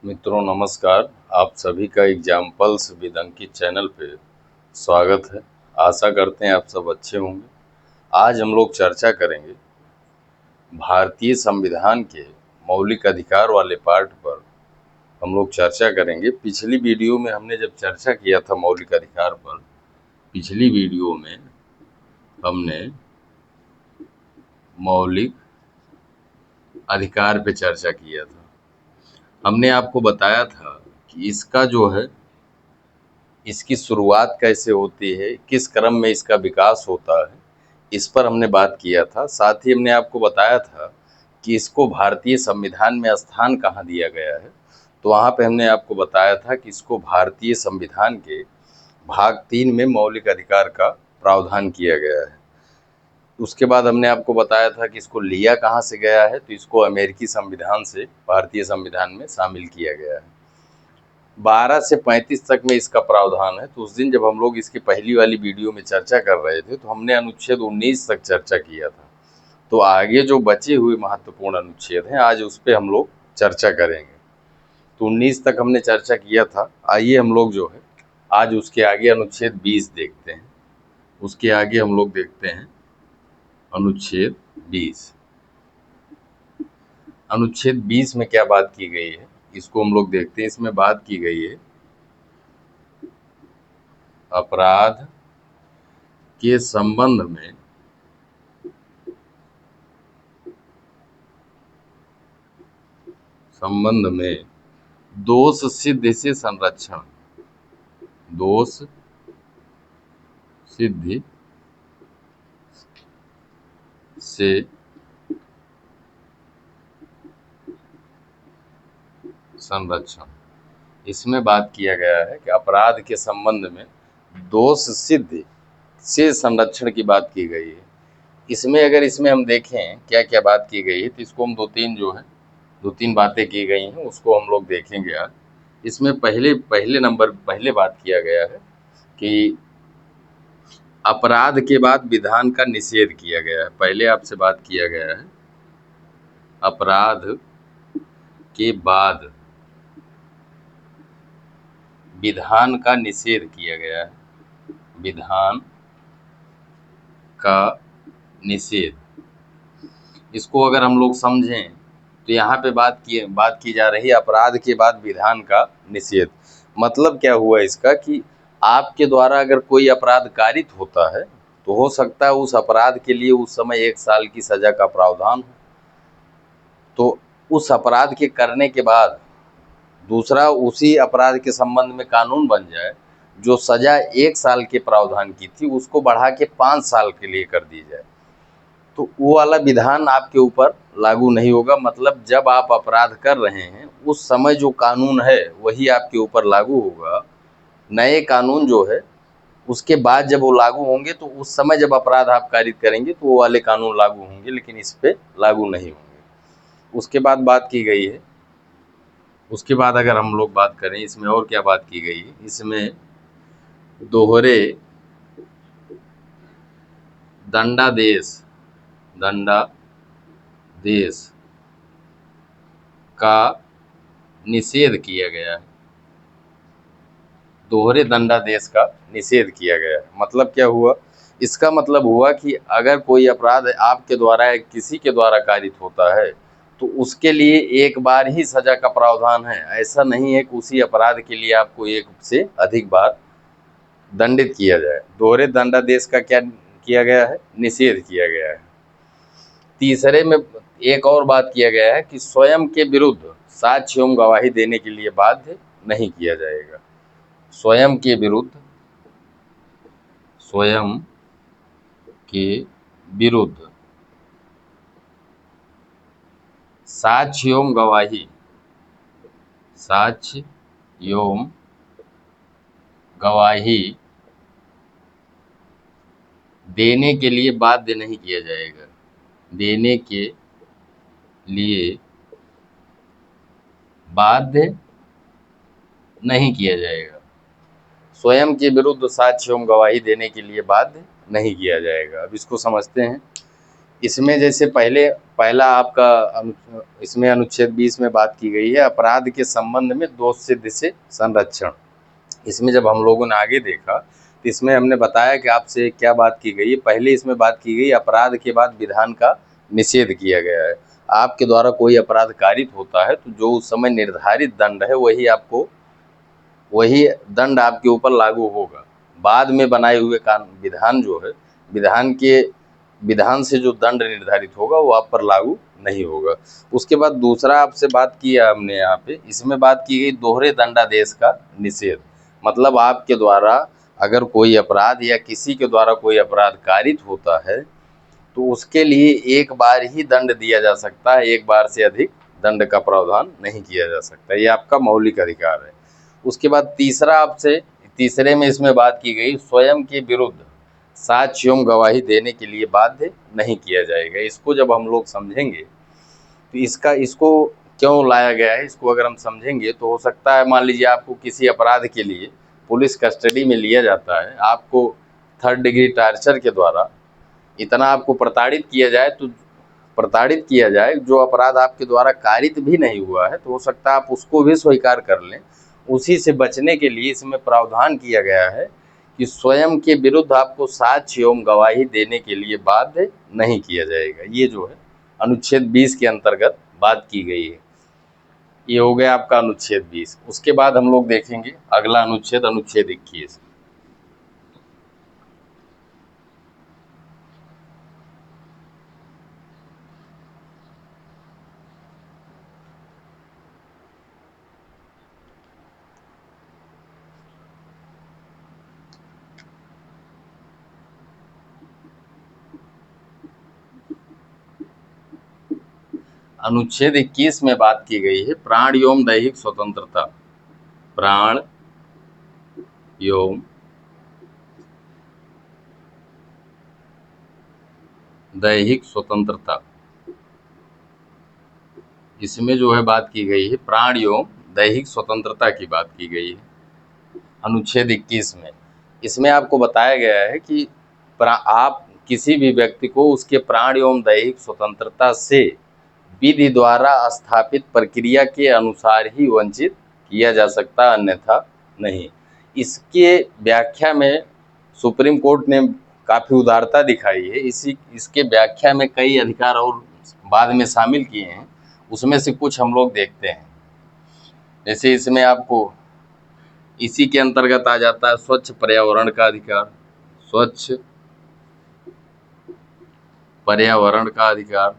मित्रों नमस्कार। आप सभी का एग्जाम्पल्स विद अंकित चैनल पे स्वागत है। आशा करते हैं आप सब अच्छे होंगे। आज हम लोग चर्चा करेंगे भारतीय संविधान के मौलिक अधिकार वाले पार्ट पर हम लोग चर्चा करेंगे। पिछली वीडियो में हमने जब चर्चा किया था मौलिक अधिकार पर, पिछली वीडियो में हमने मौलिक अधिकार पे चर्चा किया था। हमने आपको बताया था कि इसका जो है, इसकी शुरुआत कैसे होती है, किस क्रम में इसका विकास होता है, इस पर हमने बात किया था। साथ ही हमने आपको बताया था कि इसको भारतीय संविधान में स्थान कहाँ दिया गया है। तो वहाँ पे हमने आपको बताया था कि इसको भारतीय संविधान के भाग 3 में मौलिक अधिकार का प्रावधान किया गया है। उसके बाद हमने आपको बताया था कि इसको लिया कहाँ से गया है, तो इसको अमेरिकी संविधान से भारतीय संविधान में शामिल किया गया है। 12 से 35 तक में इसका प्रावधान है। तो उस दिन जब हम लोग इसकी पहली वाली वीडियो में चर्चा कर रहे थे तो हमने अनुच्छेद 19 तक चर्चा किया था। तो आगे जो बचे हुए महत्वपूर्ण अनुच्छेद हैं, आज उस पर हम लोग चर्चा करेंगे। तो 19 तक हमने चर्चा किया था। आइए हम लोग जो है आज उसके आगे अनुच्छेद 20 देखते हैं। उसके आगे हम लोग देखते हैं अनुच्छेद 20। अनुच्छेद 20 में क्या बात की गई है, इसको हम लोग देखते हैं। इसमें बात की गई है अपराध के संबंध में दोष सिद्धि से संरक्षण, दोष सिद्धि से संरक्षण। इसमें बात किया गया है कि अपराध के संबंध में दोष सिद्धि से संरक्षण की बात की गई है। इसमें अगर इसमें हम देखें क्या क्या बात की गई है, तो इसको हम दो तीन बातें की गई हैं, उसको हम लोग देखेंगे आज। इसमें पहले बात किया गया है कि अपराध के बाद विधान का निषेध किया गया है। पहले आपसे बात किया गया है अपराध के बाद विधान का निषेध किया गया है, विधान का निषेध। इसको अगर हम लोग समझें तो यहाँ पे बात की जा रही है अपराध के बाद विधान का निषेध। मतलब क्या हुआ इसका कि आपके द्वारा अगर कोई अपराध कारित होता है तो हो सकता है उस अपराध के लिए उस समय 1 साल की सजा का प्रावधान हो। तो उस अपराध के करने के बाद दूसरा उसी अपराध के संबंध में कानून बन जाए, जो सजा 1 साल के प्रावधान की थी उसको बढ़ा के 5 साल के लिए कर दी जाए, तो वो वाला विधान आपके ऊपर लागू नहीं होगा। मतलब जब आप अपराध कर रहे हैं उस समय जो कानून है वही आपके ऊपर लागू होगा। नए कानून जो है उसके बाद जब वो लागू होंगे तो उस समय जब अपराध आप कारित करेंगे तो वो वाले कानून लागू होंगे, लेकिन इस पे लागू नहीं होंगे। उसके बाद बात की गई है, उसके बाद अगर हम लोग बात करें इसमें और क्या बात की गई है, इसमें दोहरे दंडादेश का निषेध किया गया है। दोहरे दंडादेश का निषेध किया गया है। मतलब क्या हुआ, इसका मतलब हुआ कि अगर कोई अपराध आपके द्वारा या किसी के द्वारा कारित होता है तो उसके लिए एक बार ही सजा का प्रावधान है। ऐसा नहीं है कि उसी अपराध के लिए आपको एक से अधिक बार दंडित किया जाए। दोहरे दंडादेश का क्या किया गया है, निषेध किया गया है। तीसरे में एक और बात किया गया है कि स्वयं के विरुद्ध साक्ष्य एवं गवाही देने के लिए बाध्य नहीं किया जाएगा। स्वयं के विरुद्ध साक्ष्य एवं गवाही देने के लिए बाध्य नहीं किया जाएगा। देने के लिए बाध्य नहीं किया जाएगा। स्वयं के विरुद्ध साक्ष्य एवं गवाही देने के लिए बाध्य नहीं किया जाएगा। अब इसको समझते हैं। इसमें जैसे पहला आपका इसमें अनुच्छेद 20 में बात की गई है अपराध के संबंध में दोष सिद्ध से संरक्षण। इसमें जब हम लोगों ने आगे देखा तो इसमें हमने बताया कि आपसे क्या बात की गई है। पहले इसमें बात की गई अपराध के बाद विधान का निषेध किया गया है। आपके द्वारा कोई अपराध कारित होता है तो जो उस समय निर्धारित दंड है वही दंड आपके ऊपर लागू होगा। बाद में बनाए हुए कानून विधान जो है, विधान से जो दंड निर्धारित होगा वो आप पर लागू नहीं होगा। उसके बाद दूसरा आपसे बात की है हमने यहाँ पे, इसमें बात की गई दोहरे दंडादेश का निषेध। मतलब आपके द्वारा अगर कोई अपराध या किसी के द्वारा कोई अपराध कारित होता है तो उसके लिए एक बार ही दंड दिया जा सकता है, एक बार से अधिक दंड का प्रावधान नहीं किया जा सकता। ये आपका मौलिक अधिकार है। उसके बाद तीसरे में इसमें बात की गई स्वयं के विरुद्ध साक्ष्य एवं गवाही देने के लिए बाध्य नहीं किया जाएगा। इसको जब हम लोग समझेंगे तो इसको क्यों लाया गया है, इसको अगर हम समझेंगे तो हो सकता है मान लीजिए आपको किसी अपराध के लिए पुलिस कस्टडी में लिया जाता है, आपको 3rd डिग्री टार्चर के द्वारा इतना आपको प्रताड़ित किया जाए जो अपराध आपके द्वारा कारित भी नहीं हुआ है, तो हो सकता है आप उसको भी स्वीकार कर लें। उसी से बचने के लिए इसमें प्रावधान किया गया है कि स्वयं के विरुद्ध आपको साक्ष्य एवं गवाही देने के लिए बाध्य नहीं किया जाएगा। ये जो है अनुच्छेद 20 के अंतर्गत बात की गई है। ये हो गया आपका अनुच्छेद 20। उसके बाद हम लोग देखेंगे अगला अनुच्छेद 21। अनुच्छेद 21 में बात की गई है प्राण एवं दैहिक स्वतंत्रता। प्राण एवं दैहिक स्वतंत्रता। इसमें जो है बात की गई है प्राण एवं दैहिक स्वतंत्रता की बात की गई है अनुच्छेद 21 में। इसमें आपको बताया गया है कि आप किसी भी व्यक्ति को उसके प्राण एवं दैहिक स्वतंत्रता से विधि द्वारा स्थापित प्रक्रिया के अनुसार ही वंचित किया जा सकता, अन्यथा नहीं। इसके व्याख्या में सुप्रीम कोर्ट ने काफ़ी उदारता दिखाई है। इसके व्याख्या में कई अधिकार और बाद में शामिल किए हैं, उसमें से कुछ हम लोग देखते हैं। जैसे इसमें आपको इसी के अंतर्गत आ जाता है स्वच्छ पर्यावरण का अधिकार। स्वच्छ पर्यावरण का अधिकार,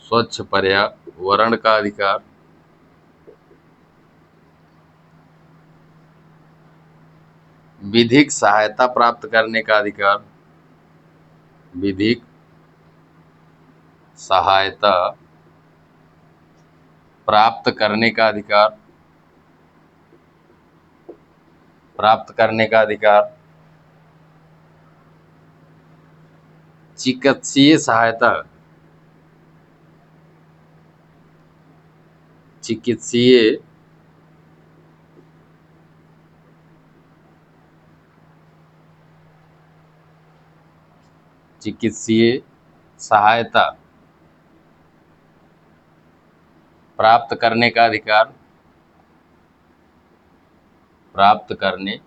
स्वच्छ पर्यावरण का अधिकार। विधिक सहायता प्राप्त करने का अधिकार। विधिक सहायता प्राप्त करने का अधिकार। प्राप्त करने का अधिकार। चिकित्सीय सहायता। चिकित्सीय सहायता प्राप्त करने का अधिकार। प्राप्त करने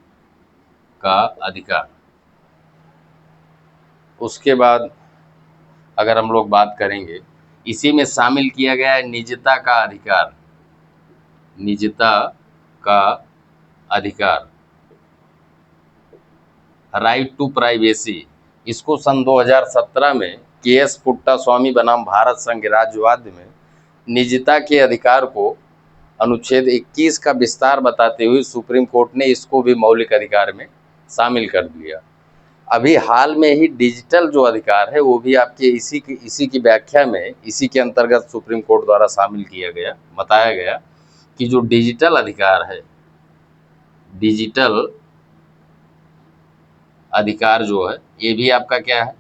का अधिकार। उसके बाद अगर हम लोग बात करेंगे, इसी में शामिल किया गया है निजता का अधिकार। निजता का अधिकार, राइट टू प्राइवेसी। इसको सन 2017 में के.एस. पुट्टास्वामी बनाम भारत संघ राज्यवाद में निजता के अधिकार को अनुच्छेद 21 का विस्तार बताते हुए सुप्रीम कोर्ट ने इसको भी मौलिक अधिकार में शामिल कर दिया। अभी हाल में ही डिजिटल जो अधिकार है वो भी आपके इसी की व्याख्या में इसी के अंतर्गत सुप्रीम कोर्ट द्वारा शामिल किया गया। बताया गया कि जो डिजिटल अधिकार है, डिजिटल अधिकार जो है ये भी आपका क्या है,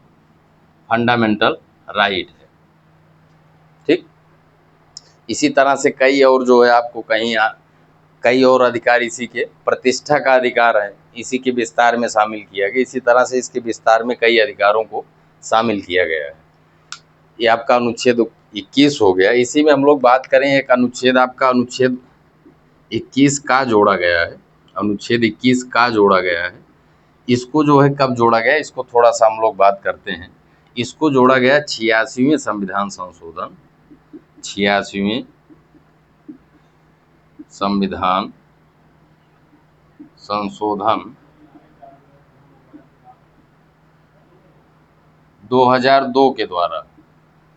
फंडामेंटल राइट है। ठीक, इसी तरह से कई और जो है आपको कहीं कई और अधिकार इसी के प्रतिष्ठा का अधिकार है, इसी के विस्तार में शामिल किया गया। इसी तरह से इसके विस्तार में कई अधिकारों को शामिल किया गया है। ये आपका अनुच्छेद 21 हो गया। इसी में हम लोग बात करें एक अनुच्छेद, आपका अनुच्छेद 21 का जोड़ा गया है। अनुच्छेद 21 का जोड़ा गया है। इसको जो है कब जोड़ा गया, इसको थोड़ा सा हम लोग बात करते हैं। इसको जोड़ा गया 86वें संविधान संशोधन, 86वें संविधान संशोधन 2002 के द्वारा,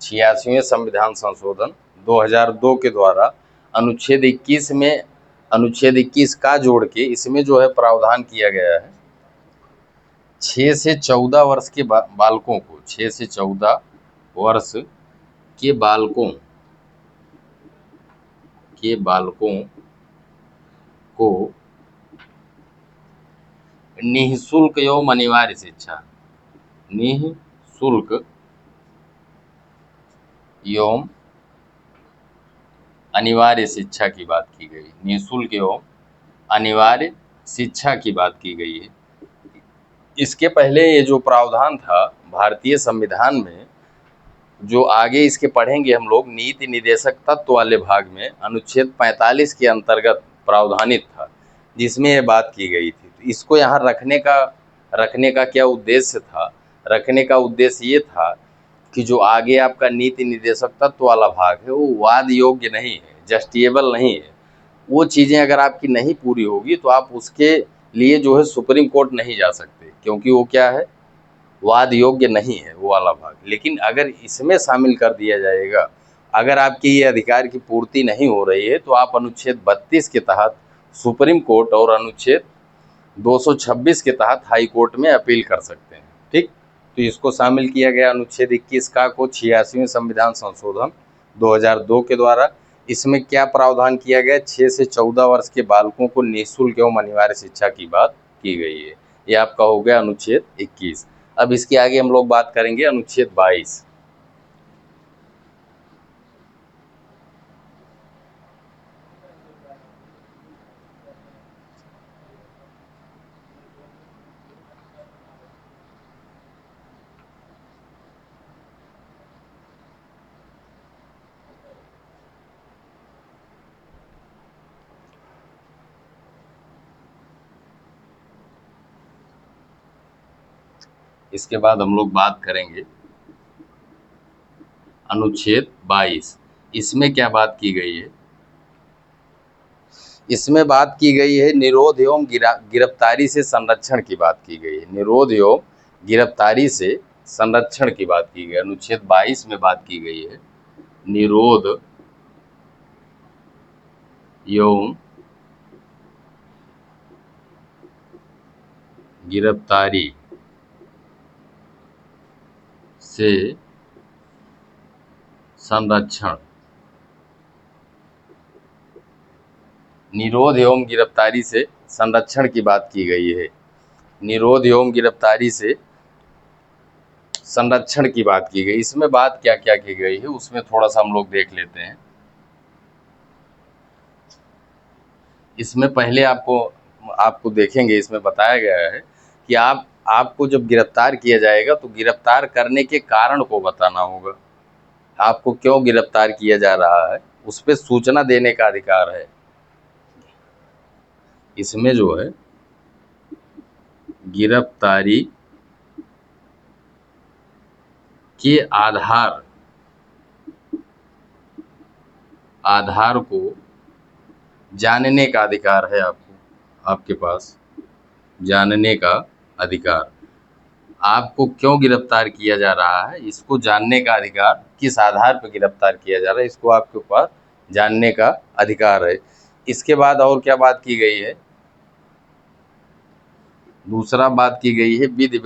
86वें संविधान संशोधन 2002 के द्वारा अनुच्छेद 21 में, अनुच्छेद 21 का जोड़ के इसमें जो है प्रावधान किया गया है 6 से 14 वर्ष के बालकों को, 6 से 14 वर्ष के बालकों को निःशुल्क एवं अनिवार्य शिक्षा, निःशुल्क एवं अनिवार्य शिक्षा की बात की गई, निःशुल्क एवं अनिवार्य शिक्षा की बात की गई है। इसके पहले ये जो प्रावधान था भारतीय संविधान में, जो आगे इसके पढ़ेंगे हम लोग, नीति निर्देशक तत्व वाले भाग में अनुच्छेद 45 के अंतर्गत प्रावधानित था, जिसमें ये बात की गई थी। तो इसको यहाँ रखने का क्या उद्देश्य था? रखने का उद्देश्य ये था कि जो आगे आपका नीति निर्देशक तत्व वाला भाग है वो वाद योग्य नहीं है, जस्टिएबल नहीं है। वो चीज़ें अगर आपकी नहीं पूरी होगी तो आप उसके लिए जो है सुप्रीम कोर्ट नहीं जा सकते, क्योंकि वो क्या है, वाद योग्य नहीं है वो वाला भाग। लेकिन अगर इसमें शामिल कर दिया जाएगा, अगर आपकी ये अधिकार की पूर्ति नहीं हो रही है, तो आप अनुच्छेद 32 के तहत सुप्रीम कोर्ट और अनुच्छेद 226 के तहत हाई कोर्ट में अपील कर सकते हैं। ठीक, तो इसको शामिल किया गया अनुच्छेद 21 का को 86वें संविधान संशोधन 2002 के द्वारा। इसमें क्या प्रावधान किया गया, 6 से 14 वर्ष के बालकों को निःशुल्क एवं अनिवार्य शिक्षा की बात की गई है। ये आपका हो गया अनुच्छेद 21। अब इसके आगे हम लोग बात करेंगे अनुच्छेद 22। इसके बाद हम लोग बात करेंगे अनुच्छेद 22। इसमें क्या बात की गई है? इसमें बात की गई है निरोध एवं गिरफ्तारी से संरक्षण की बात की गई है। निरोध एवं गिरफ्तारी से संरक्षण की बात की गई। अनुच्छेद 22 में बात की गई है निरोध एवं गिरफ्तारी से संरक्षण, निरोध एवं गिरफ्तारी से संरक्षण की बात की गई है। निरोध एवं गिरफ्तारी से संरक्षण की बात की गई। इसमें बात क्या क्या की गई है उसमें थोड़ा सा हम लोग देख लेते हैं। इसमें पहले आपको देखेंगे, इसमें बताया गया है कि आपको जब गिरफ्तार किया जाएगा तो गिरफ्तार करने के कारण को बताना होगा। आपको क्यों गिरफ्तार किया जा रहा है उस पर सूचना देने का अधिकार है। इसमें जो है गिरफ्तारी के आधार को जानने का अधिकार है आपके पास जानने का अधिकार। आपको क्यों गिरफ्तार किया जा रहा है इसको जानने का अधिकार, किस आधार पर गिरफ्तार किया जा रहा है इसको आपके पास जानने का अधिकार है। इसके बाद और क्या बात की गई है? दूसरा बात की गई है विधि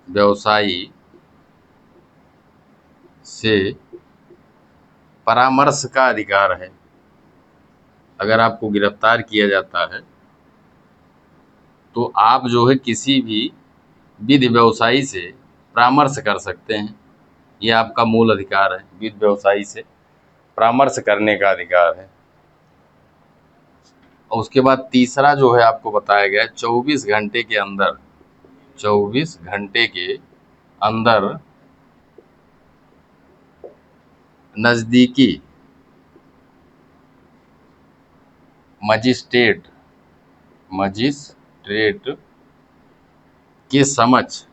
व्यवसायी से परामर्श का अधिकार है। अगर आपको गिरफ्तार किया जाता है तो आप जो है किसी भी विधि व्यवसायी से परामर्श कर सकते हैं। ये आपका मूल अधिकार है, विधि व्यवसायी से परामर्श करने का अधिकार है। और उसके बाद तीसरा जो है आपको बताया गया है 24 घंटे के अंदर, 24 घंटे के अंदर नजदीकी मजिस्ट्रेट के समक्ष,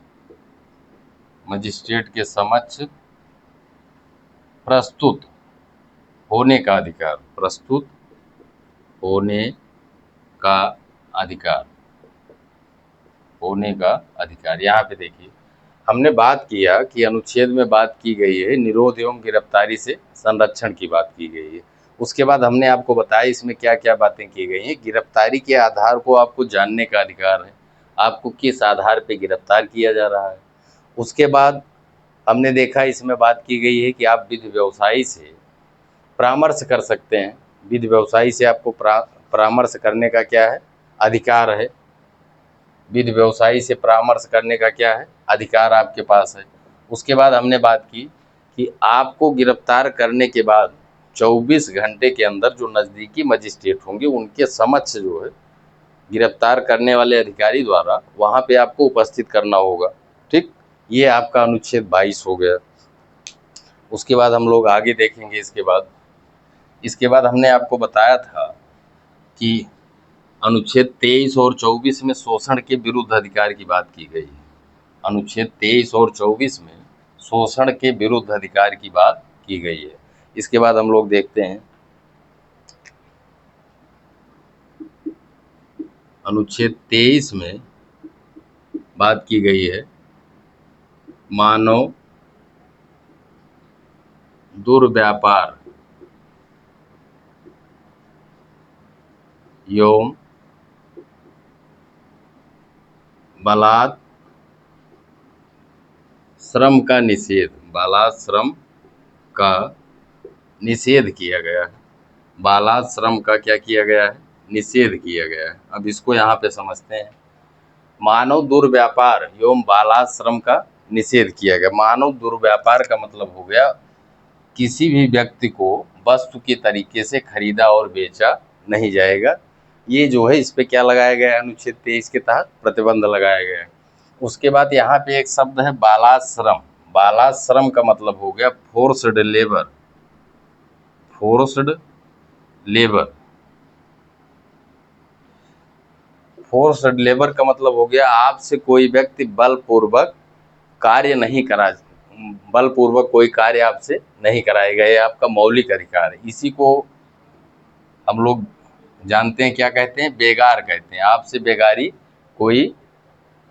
मजिस्ट्रेट के समक्ष प्रस्तुत होने का अधिकार, प्रस्तुत होने का अधिकार, होने का अधिकार। यहाँ पे देखिए हमने बात किया कि अनुच्छेद में बात की गई है निरोध एवं गिरफ्तारी से संरक्षण की बात की गई है। उसके बाद हमने आपको बताया इसमें क्या क्या बातें की गई हैं। गिरफ्तारी के आधार को आपको जानने का अधिकार है, आपको किस आधार पे गिरफ्तार किया जा रहा है। उसके बाद हमने देखा इसमें बात की गई है कि आप विधि व्यवसायी से परामर्श कर सकते हैं, विधि व्यवसायी से आपको परामर्श करने का क्या है, अधिकार है। विधि व्यवसायी से परामर्श करने का क्या है, अधिकार आपके पास है। उसके बाद हमने बात की कि आपको गिरफ्तार करने के बाद 24 घंटे के अंदर जो नज़दीकी मजिस्ट्रेट होंगे उनके समक्ष जो है गिरफ्तार करने वाले अधिकारी द्वारा वहाँ पे आपको उपस्थित करना होगा। ठीक, ये आपका अनुच्छेद 22 हो गया। उसके बाद हम लोग आगे देखेंगे। इसके बाद हमने आपको बताया था कि अनुच्छेद 23 और 24 में शोषण के विरुद्ध अधिकार की बात की गई है। अनुच्छेद 23 और 24 में शोषण के विरुद्ध अधिकार की बात की गई है। इसके बाद हम लोग देखते हैं अनुच्छेद 23 में बात की गई है मानव दुर्व्यापार एवं बलात् श्रम का निषेध, बालात श्रम का निषेध किया गया है। बालात श्रम का क्या किया गया है, निषेध किया गया है। अब इसको यहाँ पे समझते हैं। मानव दुर्व्यापार एवं बालात श्रम का निषेध किया गया। मानव दुर्व्यापार का मतलब हो गया किसी भी व्यक्ति को वस्तु के तरीके से खरीदा और बेचा नहीं जाएगा। ये जो है इस पे क्या लगाया गया है, अनुच्छेद 23 के तहत प्रतिबंध लगाया गया है। उसके बाद यहाँ पे एक शब्द है बालाश्रम। बालाश्रम का मतलब हो गया forced labour, forced labour. Forced labour का मतलब हो गया आपसे कोई व्यक्ति बलपूर्वक कार्य नहीं करा, बलपूर्वक कोई कार्य आपसे नहीं कराएगा। ये आपका मौलिक अधिकार है। इसी को हम लोग जानते हैं, क्या कहते हैं, बेगार कहते हैं। आपसे बेगारी कोई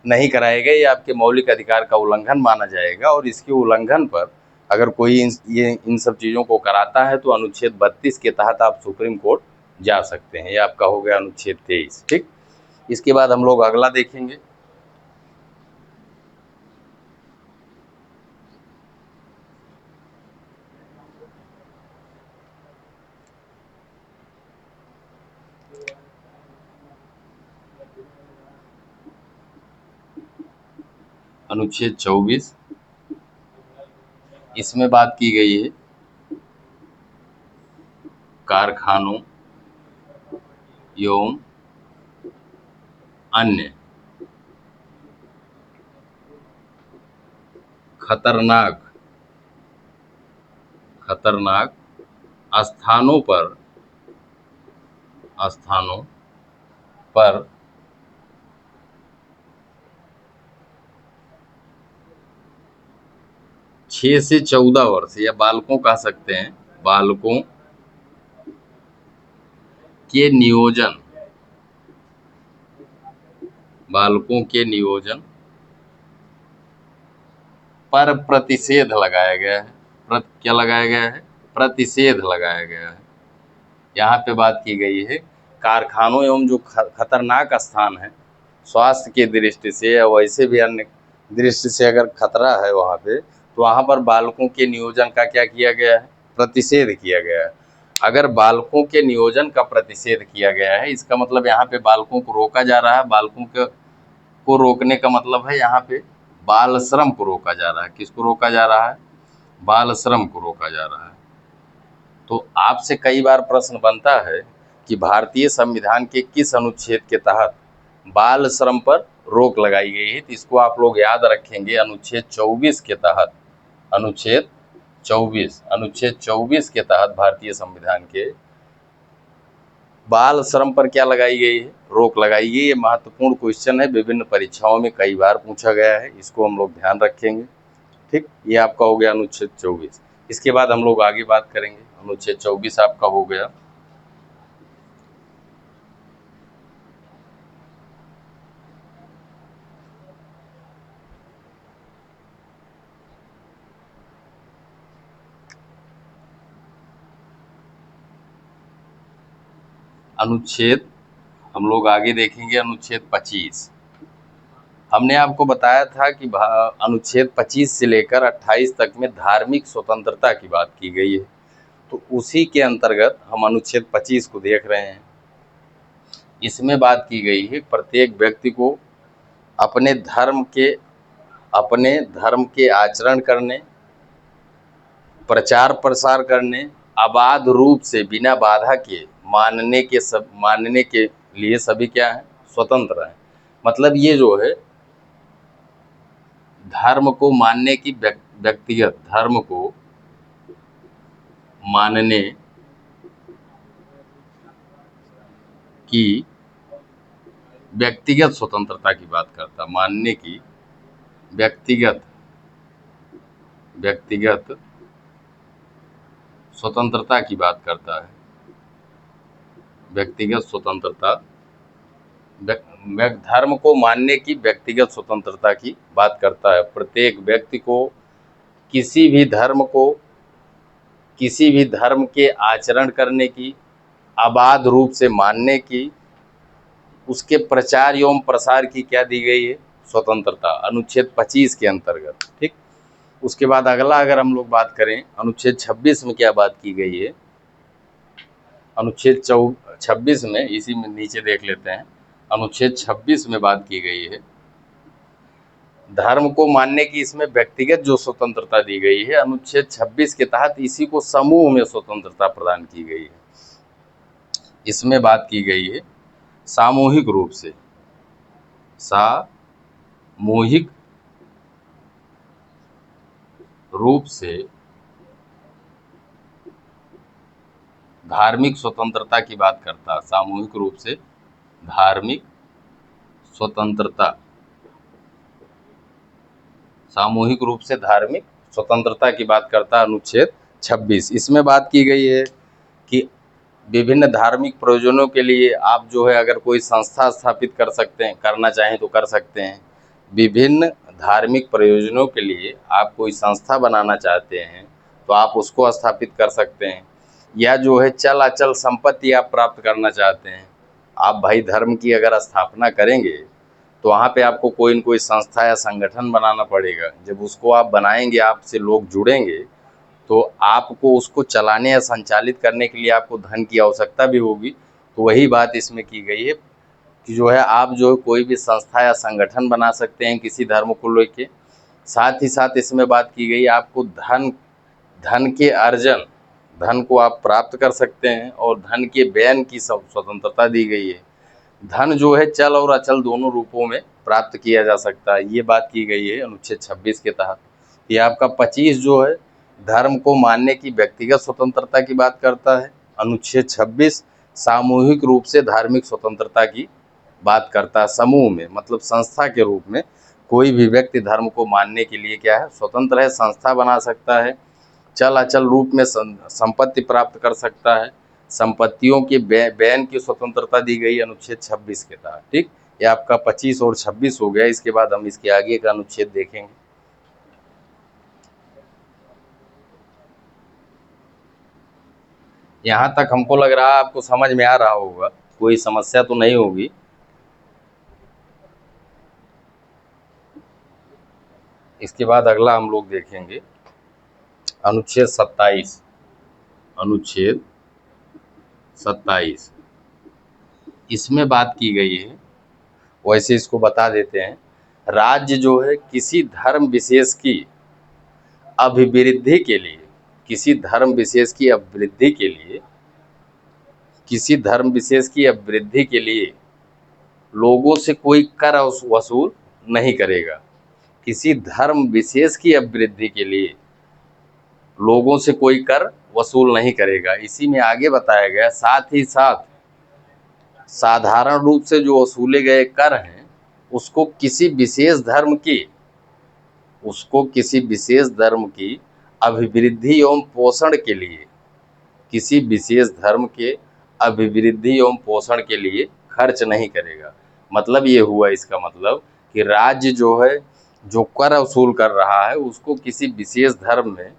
नहीं कराएगा, ये आपके मौलिक अधिकार का उल्लंघन माना जाएगा। और इसके उल्लंघन पर अगर कोई इन सब चीज़ों को कराता है तो अनुच्छेद 32 के तहत आप सुप्रीम कोर्ट जा सकते हैं। ये आपका हो गया अनुच्छेद 23। ठीक, इसके बाद हम लोग अगला देखेंगे। अनुच्छेद 24, इसमें बात की गई है कारखानों एवं अन्य खतरनाक स्थानों पर 6 से 14 वर्ष या बालकों कह सकते हैं, बालकों के नियोजन, बालकों के नियोजन पर प्रतिषेध लगाया गया है। क्या लगाया गया है, प्रतिषेध लगाया गया है। यहाँ पे बात की गई है कारखानों एवं जो खतरनाक स्थान है स्वास्थ्य की दृष्टि से या वैसे भी अन्य दृष्टि से अगर खतरा है वहाँ पे, तो वहाँ पर बालकों के नियोजन का क्या किया गया है, प्रतिषेध किया गया है। अगर बालकों के नियोजन का प्रतिषेध किया गया है, इसका मतलब यहाँ पे बालकों को रोका जा रहा है। बालकों को रोकने का मतलब है यहाँ पे बाल श्रम को रोका जा रहा है। किसको रोका जा रहा है, बाल श्रम को रोका जा रहा है। तो आपसे कई बार प्रश्न बनता है कि भारतीय संविधान के किस अनुच्छेद के तहत बाल श्रम पर रोक लगाई गई है। तो इसको आप लोग याद रखेंगे, अनुच्छेद 24 के तहत, अनुच्छेद 24 के तहत भारतीय संविधान के बाल श्रम पर क्या लगाई गई है, रोक लगाई गई। ये महत्वपूर्ण क्वेश्चन है, विभिन्न परीक्षाओं में कई बार पूछा गया है, इसको हम लोग ध्यान रखेंगे। ठीक, ये आपका हो गया अनुच्छेद 24। इसके बाद हम लोग आगे बात करेंगे। अनुच्छेद 24 आपका हो गया। अनुच्छेद हम लोग आगे देखेंगे, अनुच्छेद 25। हमने आपको बताया था कि अनुच्छेद 25 से लेकर 28 तक में धार्मिक स्वतंत्रता की बात की गई है। तो उसी के अंतर्गत हम अनुच्छेद 25 को देख रहे हैं। इसमें बात की गई है प्रत्येक व्यक्ति को अपने धर्म के आचरण करने, प्रचार प्रसार करने, अबाध रूप से बिना बाधा के मानने के लिए सभी क्या है, स्वतंत्र हैं। मतलब ये जो है धर्म को मानने की व्यक्तिगत धर्म को मानने की व्यक्तिगत स्वतंत्रता की बात करता, मानने की व्यक्तिगत स्वतंत्रता की बात करता है। व्यक्तिगत स्वतंत्रता, धर्म को मानने की व्यक्तिगत स्वतंत्रता की बात करता है। प्रत्येक व्यक्ति को किसी भी धर्म के आचरण करने की, अबाध रूप से मानने की, उसके प्रचार एवं प्रसार की क्या दी गई है, स्वतंत्रता, अनुच्छेद 25 के अंतर्गत। ठीक, उसके बाद अगला अगर हम लोग बात करें, अनुच्छेद 26 में क्या बात की गई है। अनुच्छेद 26 में, इसी में नीचे देख लेते हैं, अनुच्छेद 26 में बात की गई है धर्म को मानने की, इसमें व्यक्तिगत जो स्वतंत्रता दी गई है अनुच्छेद 26 के तहत, इसी को समूह में स्वतंत्रता प्रदान की गई है। इसमें बात की गई है सामूहिक रूप से धार्मिक स्वतंत्रता की बात करता, सामूहिक रूप से धार्मिक स्वतंत्रता की बात करता अनुच्छेद 26। इसमें बात की गई है कि विभिन्न धार्मिक प्रयोजनों के लिए आप जो है अगर कोई संस्था स्थापित करना चाहें तो कर सकते हैं। विभिन्न धार्मिक प्रयोजनों के लिए आप कोई संस्था बनाना चाहते हैं तो आप उसको स्थापित कर सकते हैं। या जो है चल अचल संपत्ति आप प्राप्त करना चाहते हैं, आप भाई धर्म की अगर स्थापना करेंगे तो वहाँ पे आपको कोई न कोई संस्था या संगठन बनाना पड़ेगा। जब उसको आप बनाएंगे, आपसे लोग जुड़ेंगे, तो आपको उसको चलाने या संचालित करने के लिए आपको धन की आवश्यकता भी होगी। तो वही बात इसमें की गई है कि जो है आप जो कोई भी संस्था या संगठन बना सकते हैं किसी धर्म को लेके। साथ ही साथ इसमें बात की गई आपको धन को आप प्राप्त कर सकते हैं और धन के व्यय की स्वतंत्रता दी गई है। धन जो है चल और अचल दोनों रूपों में प्राप्त किया जा सकता है, ये बात की गई है अनुच्छेद 26 के तहत। ये आपका 25 जो है धर्म को मानने की व्यक्तिगत स्वतंत्रता की बात करता है। अनुच्छेद 26 सामूहिक रूप से धार्मिक स्वतंत्रता की बात करता है, समूह में, मतलब संस्था के रूप में कोई भी व्यक्ति धर्म को मानने के लिए क्या है, स्वतंत्र है, संस्था बना सकता है, चल अचल रूप में संपत्ति प्राप्त कर सकता है, संपत्तियों के व्यय की स्वतंत्रता दी गई अनुच्छेद 26 के तहत। ठीक, ये आपका 25 और 26 हो गया। इसके बाद हम इसके आगे का अनुच्छेद देखेंगे। यहाँ तक हमको लग रहा है आपको समझ में आ रहा होगा, कोई समस्या तो नहीं होगी। इसके बाद अगला हम लोग देखेंगे अनुच्छेद 27। अनुच्छेद 27 इसमें बात की गई है, वैसे इसको बता देते हैं। राज्य जो है किसी धर्म विशेष की अभिवृद्धि के लिए किसी धर्म विशेष की अभिवृद्धि के लिए, किसी धर्म विशेष की अभिवृद्धि के लिए लोगों से कोई कर वसूल नहीं करेगा। किसी धर्म विशेष की अभिवृद्धि के लिए लोगों से कोई कर वसूल नहीं करेगा। इसी में आगे बताया गया, साथ ही साथ साधारण रूप से जो वसूले गए कर हैं उसको किसी विशेष धर्म की, उसको किसी विशेष धर्म की अभिवृद्धि एवं पोषण के लिए, किसी विशेष धर्म के अभिवृद्धि एवं पोषण के लिए खर्च नहीं करेगा। मतलब ये हुआ इसका मतलब कि राज्य जो है जो कर वसूल कर रहा है उसको किसी विशेष धर्म में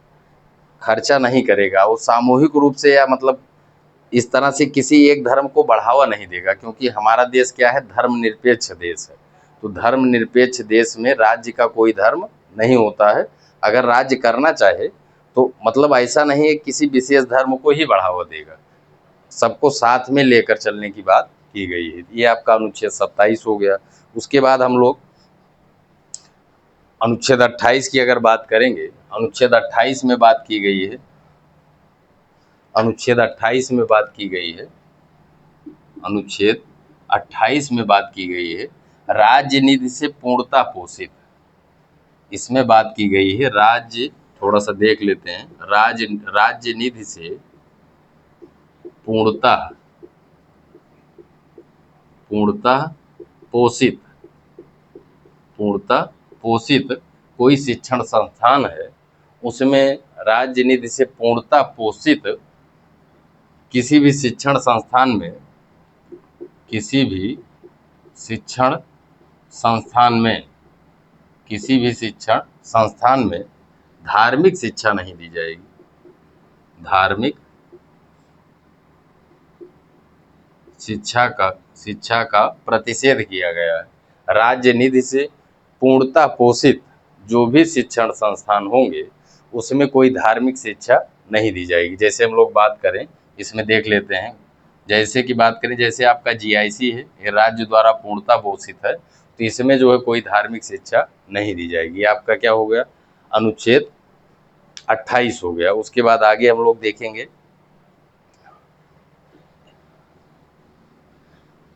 खर्चा नहीं करेगा। वो सामूहिक रूप से या मतलब इस तरह से किसी एक धर्म को बढ़ावा नहीं देगा, क्योंकि हमारा देश क्या है, धर्मनिरपेक्ष देश है। तो धर्मनिरपेक्ष देश में राज्य का कोई धर्म नहीं होता है। अगर राज्य करना चाहे तो मतलब ऐसा नहीं है किसी विशेष धर्म को ही बढ़ावा देगा, सबको साथ में लेकर चलने की बात की गई है। ये आपका अनुच्छेद 27 हो गया। उसके बाद हम लोग अनुच्छेद 28 की अगर बात करेंगे, अनुच्छेद 28 में बात की गई है, अनुच्छेद 28 में बात की गई है, अनुच्छेद 28 में बात की गई है राज्य निधि से पूर्णता पोषित। इसमें बात की गई है राज्य, थोड़ा सा देख लेते हैं, राज्य निधि से पूर्णता पोषित, पूर्णता पोषित कोई शिक्षण संस्थान है, उसमें राज्य निधि से पूर्णता पोषित किसी भी शिक्षण संस्थान में, किसी भी शिक्षण संस्थान में, किसी भी शिक्षण संस्थान में धार्मिक शिक्षा नहीं दी जाएगी। धार्मिक शिक्षा का प्रतिषेध किया गया है। राज्य निधि से पूर्णता पोषित जो भी शिक्षण संस्थान होंगे उसमें कोई धार्मिक शिक्षा नहीं दी जाएगी। जैसे हम लोग बात करें, इसमें देख लेते हैं, जैसे कि बात करें, जैसे आपका जीआईसी है, ये राज्य द्वारा पूर्णता पोषित है, तो इसमें जो है कोई धार्मिक शिक्षा नहीं दी जाएगी। आपका क्या हो गया, अनुच्छेद 28 हो गया। उसके बाद आगे हम लोग देखेंगे,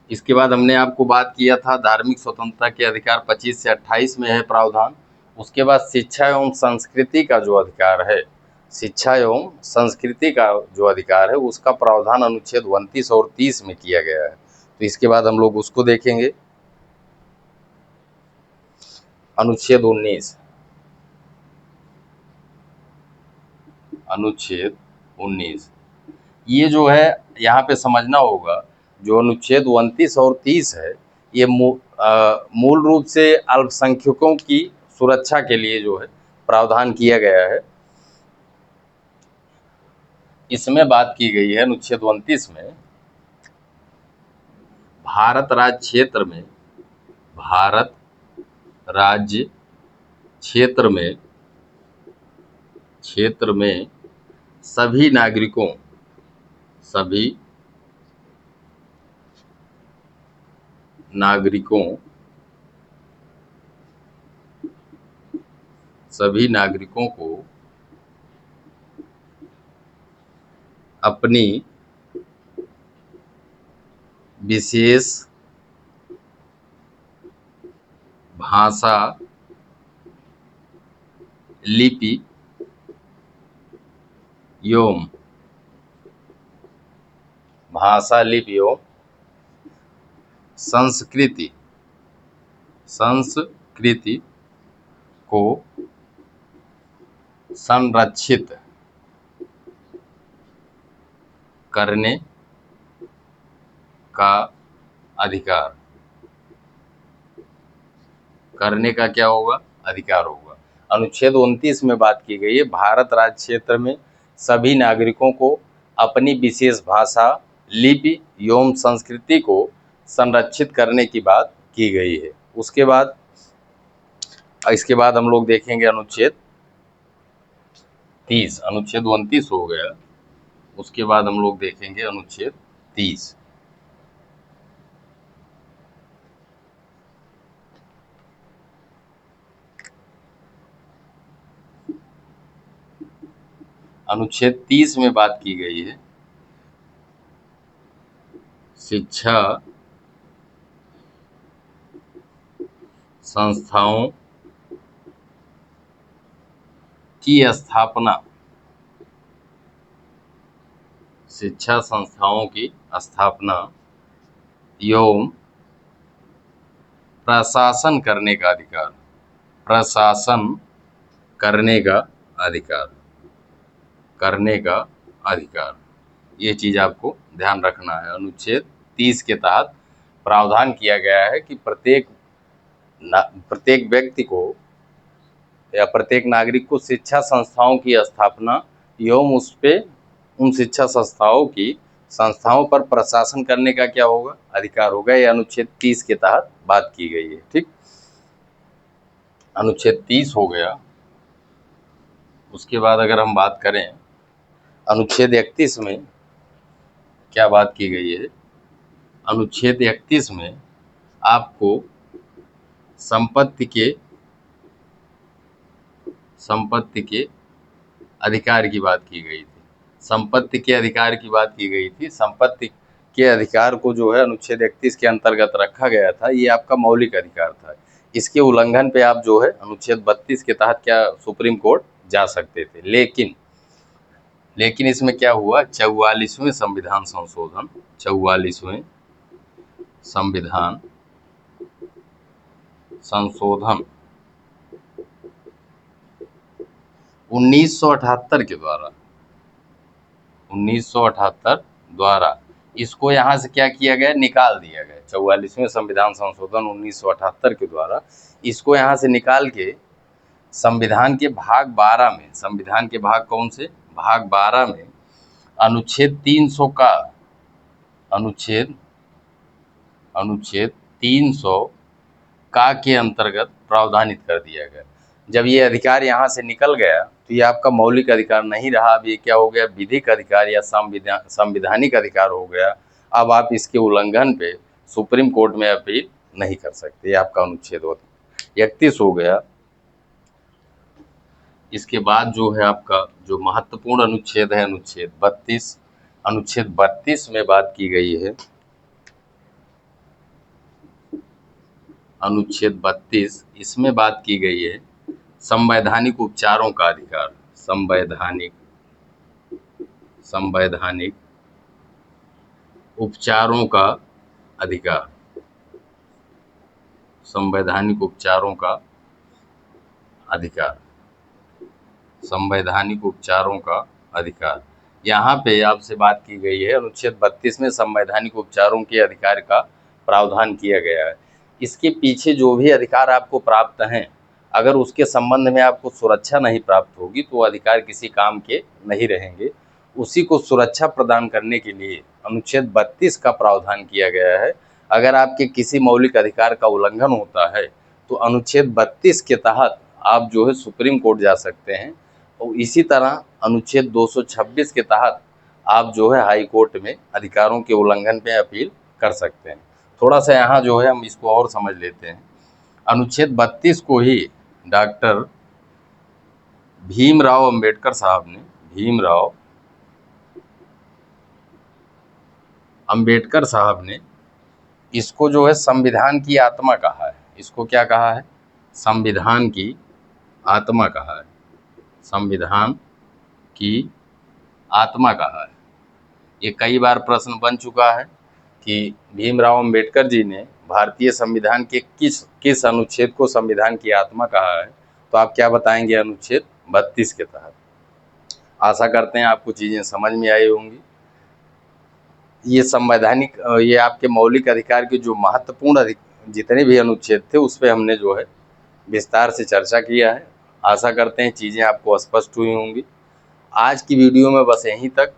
इसके बाद हमने आपको बात किया था धार्मिक स्वतंत्रता के अधिकार 25 से 28 में है प्रावधान। उसके बाद शिक्षा एवं संस्कृति का जो अधिकार है, शिक्षा एवं संस्कृति का जो अधिकार है उसका प्रावधान अनुच्छेद 29 और 30 में किया गया है। तो इसके बाद हम लोग उसको देखेंगे, अनुच्छेद 19, अनुच्छेद 19 ये जो है यहाँ पे समझना होगा, जो अनुच्छेद 29 और 30 है ये मूल रूप से अल्पसंख्यकों की सुरक्षा के लिए जो है प्रावधान किया गया है। इसमें बात की गई है अनुच्छेद 29 में, भारत राज्य क्षेत्र में, भारत राज्य क्षेत्र में, क्षेत्र में सभी नागरिकों, सभी नागरिकों, सभी नागरिकों को अपनी विशेष भाषा, लिपि एवं भाषा, लिपि एवं संस्कृति, संस्कृति को संरक्षित करने का अधिकार, करने का क्या होगा, अधिकार होगा। अनुच्छेद 29 में बात की गई है भारत राज्य क्षेत्र में सभी नागरिकों को अपनी विशेष भाषा, लिपि एवं संस्कृति को संरक्षित करने की बात की गई है। उसके बाद इसके बाद हम लोग देखेंगे अनुच्छेद 30, अनुच्छेद 29 हो गया, उसके बाद हम लोग देखेंगे अनुच्छेद 30। अनुच्छेद 30 में बात की गई है शिक्षा संस्थाओं की स्थापना, शिक्षा संस्थाओं की स्थापना एवं प्रशासन करने का अधिकार, प्रशासन करने का अधिकार, करने का अधिकार, ये चीज आपको ध्यान रखना है। अनुच्छेद 30 के तहत प्रावधान किया गया है कि प्रत्येक व्यक्ति को या प्रत्येक नागरिक को शिक्षा संस्थाओं की स्थापना एवं उस पे उन शिक्षा संस्थाओं पर प्रशासन करने का क्या होगा, अधिकार होगा। यह अनुच्छेद 30 के तहत बात की गई है। ठीक, अनुच्छेद 30 हो गया। उसके बाद अगर हम बात करें अनुच्छेद 31 में क्या बात की गई है, अनुच्छेद 31 में आपको संपत्ति के अधिकार की बात की गई थी। संपत्ति के अधिकार की बात की गई थी। संपत्ति के अधिकार को जो है अनुच्छेद 31 के अंतर्गत रखा गया था। ये आपका मौलिक अधिकार था। इसके उल्लंघन पे आप जो है अनुच्छेद 32 के तहत क्या सुप्रीम कोर्ट जा सकते थे। लेकिन इसमें क्या हुआ, 44वें संविधान संशोधन, 44वें संविधान संशोधन 1978 के द्वारा, 1978 द्वारा इसको यहाँ से क्या किया गया, निकाल दिया गया। 44वें संविधान संशोधन 1978 के द्वारा इसको यहाँ से निकाल के संविधान के भाग 12 में, संविधान के भाग कौन से, भाग 12 में अनुच्छेद 300 का, अनुच्छेद 300 का के अंतर्गत प्रावधानित कर दिया गया। जब ये अधिकार यहाँ से निकल गया तो ये आपका मौलिक अधिकार नहीं रहा। अब ये क्या हो गया, विधिक अधिकार या संवैधानिक अधिकार हो गया। अब आप इसके उल्लंघन पे सुप्रीम कोर्ट में अपील नहीं कर सकते। ये आपका अनुच्छेद 31 हो गया। इसके बाद जो है आपका जो महत्वपूर्ण अनुच्छेद है अनुच्छेद 32। अनुच्छेद 32 में बात की गई है, अनुच्छेद 32 इसमें बात की गई है संवैधानिक उपचारों का अधिकार, संवैधानिक उपचारों का अधिकार, संवैधानिक उपचारों का अधिकार, संवैधानिक उपचारों का अधिकार। यहाँ पे आपसे बात की गई है अनुच्छेद 32 में संवैधानिक उपचारों के अधिकार का प्रावधान किया गया है। इसके पीछे जो भी अधिकार आपको प्राप्त हैं, अगर उसके संबंध में आपको सुरक्षा नहीं प्राप्त होगी तो अधिकार किसी काम के नहीं रहेंगे। उसी को सुरक्षा प्रदान करने के लिए अनुच्छेद 32 का प्रावधान किया गया है। अगर आपके किसी मौलिक अधिकार का उल्लंघन होता है तो अनुच्छेद 32 के तहत आप जो है सुप्रीम कोर्ट जा सकते हैं। और इसी तरह अनुच्छेद 226 के तहत आप जो है हाई कोर्ट में अधिकारों के उल्लंघन पे अपील कर सकते हैं। थोड़ा सा यहाँ जो है हम इसको और समझ लेते हैं। अनुच्छेद 32 को ही डॉक्टर भीमराव अंबेडकर साहब ने, भीमराव अंबेडकर साहब ने इसको जो है संविधान की आत्मा कहा है। इसको क्या कहा है, संविधान की आत्मा कहा है, संविधान की आत्मा कहा है। ये कई बार प्रश्न बन चुका है कि भीमराव अंबेडकर जी ने भारतीय संविधान के किस अनुच्छेद को संविधान की आत्मा कहा है, तो आप क्या बताएंगे, अनुच्छेद 32 के तहत। आशा करते हैं आपको चीज़ें समझ में आई होंगी। ये संवैधानिक, ये आपके मौलिक अधिकार के जो महत्वपूर्ण जितने भी अनुच्छेद थे उस पर हमने जो है विस्तार से चर्चा किया है। आशा करते हैं चीज़ें आपको स्पष्ट हुई होंगी। आज की वीडियो में बस यहीं तक,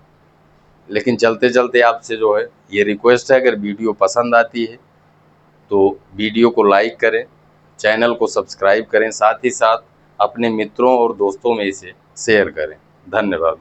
लेकिन चलते चलते आपसे जो है ये रिक्वेस्ट है, अगर वीडियो पसंद आती है तो वीडियो को लाइक करें, चैनल को सब्सक्राइब करें, साथ ही साथ अपने मित्रों और दोस्तों में इसे शेयर करें। धन्यवाद।